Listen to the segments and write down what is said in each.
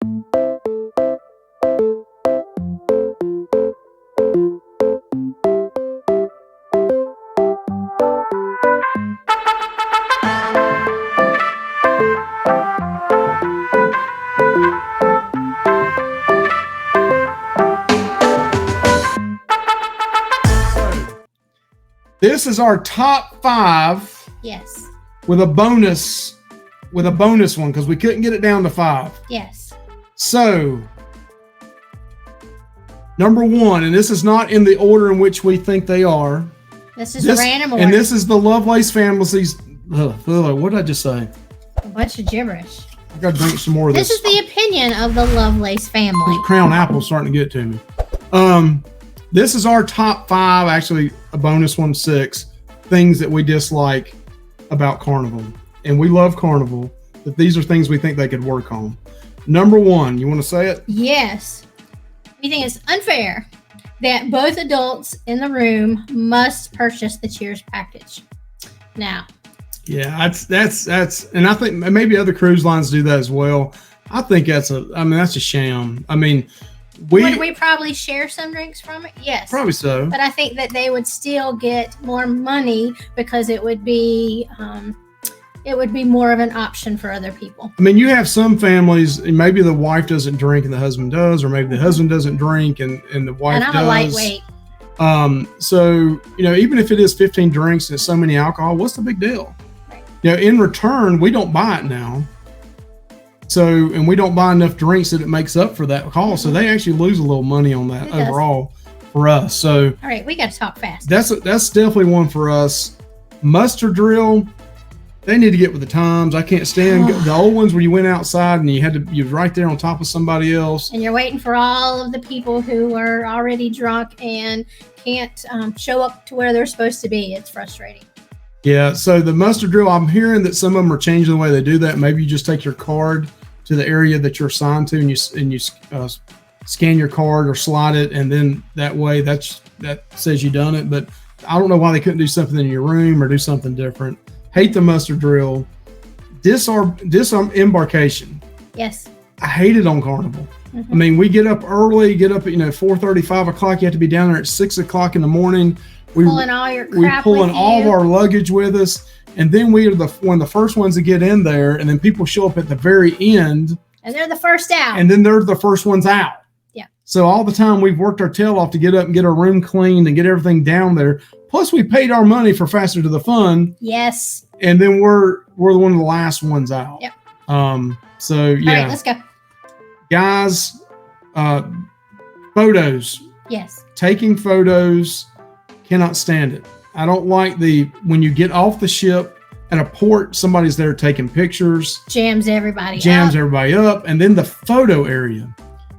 This is our top 5. Yes. With a bonus one because we couldn't get it down to 5. Yes. So, number 1, and this is not in the order in which we think they are. This is a random order. And this is the Lovelace Family's. What did I just say? A bunch of gibberish. I got to drink some more of this. This is the opinion of the Lovelace family. Crown Apple's starting to get to me. This is our top 5, actually a bonus one, 6 things that we dislike about Carnival. And we love Carnival, but these are things we think they could work on. Number 1, you want to say it? Yes. We think it's unfair that both adults in the room must purchase the Cheers package. Now. Yeah, that's and I think maybe other cruise lines do that as well. I think that's a sham. I mean, would we probably share some drinks from it? Yes. Probably so. But I think that they would still get more money because it would be more of an option for other people. I mean, you have some families, and maybe the wife doesn't drink and the husband does, or maybe the husband doesn't drink and the wife does. And I'm a lightweight. So, even if it is 15 drinks and it's so many alcohol, what's the big deal? Right. In return, we don't buy it now. So, and we don't buy enough drinks that it makes up for that cost. Mm-hmm. So they actually lose a little money on that overall for us. So, all right, we got to talk fast. That's definitely one for us. Muster drill, they need to get with the times. I can't stand the old ones where you went outside and you were right there on top of somebody else. And you're waiting for all of the people who are already drunk and can't show up to where they're supposed to be. It's frustrating. Yeah, so the muster drill, I'm hearing that some of them are changing the way they do that. Maybe you just take your card to the area that you're assigned to, and you scan your card or slide it, and then that way that says you done it. But I don't know why they couldn't do something in your room or do something different. Hate the muster drill. Disarm embarkation. Yes. I hate it on Carnival. Mm-hmm. I mean, we get up early, at 4:30, 5 o'clock. You have to be down there at 6 o'clock in the morning. Pulling all your crap We're pulling all of our luggage with us. And then we are one of the first ones to get in there. And then people show up at the very end. And they're the first out. And then they're the first ones out. Yeah. So all the time we've worked our tail off to get up and get our room cleaned and get everything down there. Plus we paid our money for Faster to the Fun. Yes. And then we're one of the last ones out. Yep. So yeah. All right, let's go. Guys, photos. Yes. Taking photos. Cannot stand it. I don't like when you get off the ship at a port, somebody's there taking pictures. Jams everybody up. And then the photo area.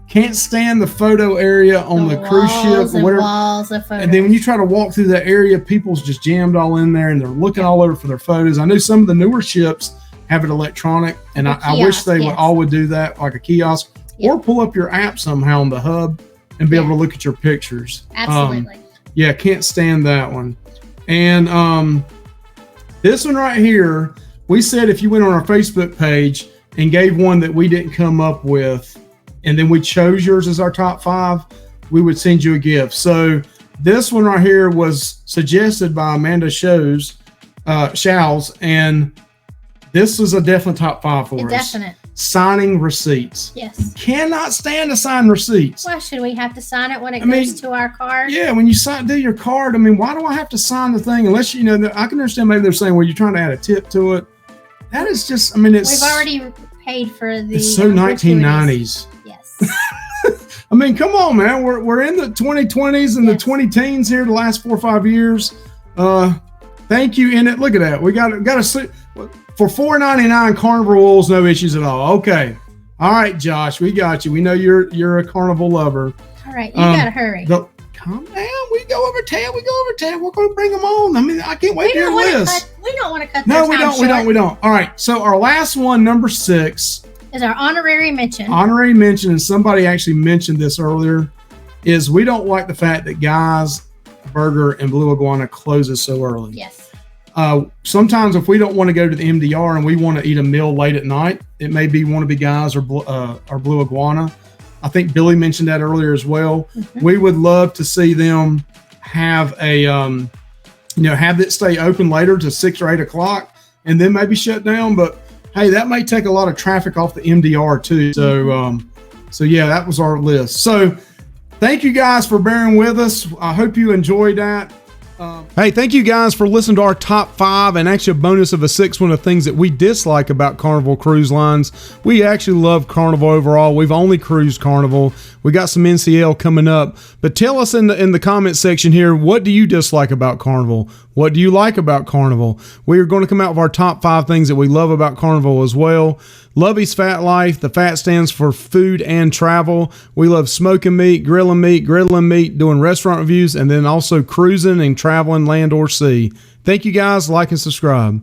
Can't stand the photo area on the cruise ship or whatever. Walls of photos. And then when you try to walk through that area, people's just jammed all in there and they're looking all over for their photos. I know some of the newer ships have it electronic, and I wish they would do that, like a kiosk, or pull up your app somehow on the hub and be able to look at your pictures. Absolutely. Yeah, can't stand that one. And this one right here, we said if you went on our Facebook page and gave one that we didn't come up with, and then we chose yours as our top 5, we would send you a gift. So this one right here was suggested by Amanda Shaw's, and this is a definite top 5 for us. Definite. Signing receipts. Yes. Cannot stand to sign receipts. Why should we have to sign it when it goes to our card? Yeah, when you do your card, why do I have to sign the thing? Unless, I can understand maybe they're saying, well, you're trying to add a tip to it. That is just, it's... We've already paid for the... It's so 1990s. Yes. Come on, man. We're in the 2020s and the 20-teens here the last 4 or 5 years. Thank you. In it, look at that. We got a... For $4.99, Carnival Rolls, no issues at all. Okay. All right, Josh, we got you. We know you're a Carnival lover. All right, you got to hurry. Calm down. We go over 10. We're going to bring them on. I can't wait to hear the list. We don't want to cut No, we don't. All right, so our last one, number 6. Is our honorary mention. Honorary mention, and somebody actually mentioned this earlier, is we don't like the fact that Guy's Burger and Blue Iguana closes so early. Yes. Sometimes if we don't want to go to the MDR and we want to eat a meal late at night, it may be one of the guys or Blue Iguana. I think Billy mentioned that earlier as well. Mm-hmm. We would love to see them have a, have it stay open later to 6 or 8 o'clock and then maybe shut down. But hey, that may take a lot of traffic off the MDR too. So yeah, that was our list. So thank you guys for bearing with us. I hope you enjoyed that. Hey, thank you guys for listening to our top 5 and actually a bonus of a 6th one of things that we dislike about Carnival Cruise Lines. We actually love Carnival overall. We've only cruised Carnival. We got some NCL coming up, but tell us in the comment section here, what do you dislike about Carnival? What do you like about Carnival? We are going to come out with our top 5 things that we love about Carnival as well. Lovey's Fat Life. The fat stands for food and travel. We love smoking meat, griddling meat, doing restaurant reviews, and then also cruising and traveling land or sea. Thank you guys. Like and subscribe.